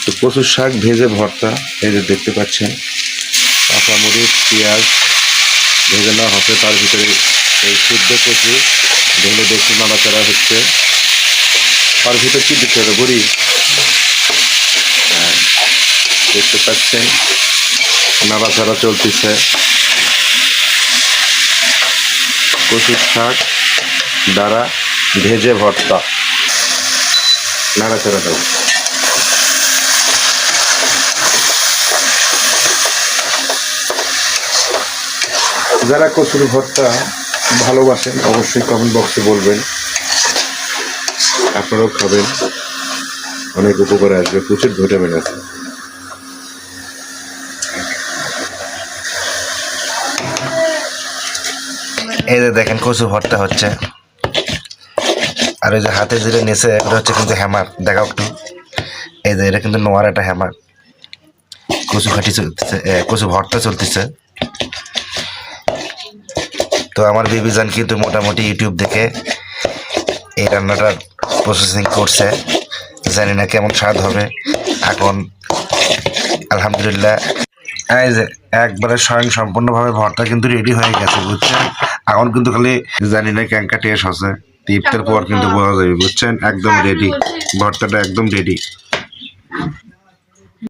তো কচুর শাক ভেজে ভর্তা, এই যে দেখতে পাচ্ছেন কাঁচামরিচ পেঁয়াজ ভেজে নেওয়া হচ্ছে, তার ভিতরে এই শুদ্ধ কচু ঢেলে দেখতে নাড়াচাড়া হচ্ছে। তার ভিতরে কি দিতে হবে বড়ি, হ্যাঁ দেখতে পাচ্ছেন নাড়াচাড়া চলতেছে। কচুর শাক দ্বারা ভেজে ভর্তা, নাড়াচাড়া দাও। যারা কচুর ভর্তা ভালোবাসেন অবশ্যই কমেন্ট বক্সে বলবেন, আপনারাও খাবেন, অনেক উপকারে আসবে, প্রচুর ভিটামিন আছে। এই যে দেখেন কচু ভর্তা হচ্ছে, আর ওই যে হাতে যেটা নেছে এটা হচ্ছে কিন্তু হ্যামার, দেখাও একটু। এই যে এটা কিন্তু নোয়ার একটা হ্যামার। কচু ঘাটি চলতেছে, কচু ভর্তা চলতেছে। তো আমার বিবিজান কিন্তু মোটামুটি ইউটিউব দেখে এই রান্নাটার প্রসেসিং করছে, জানি না কেমন স্বাদ হবে। এখন আলহামদুলিল্লাহ এই যে একবারে স্বয়ং সম্পূর্ণভাবে ভর্তা কিন্তু রেডি হয়ে গেছে, বুঝছেন। এখন কিন্তু খালি জানি না ক্যাঙ্কা টেস্ট হচ্ছে, ইফতার পর কিন্তু বোঝা যাবে, বুঝছেন। একদম রেডি, ভর্তাটা একদম রেডি।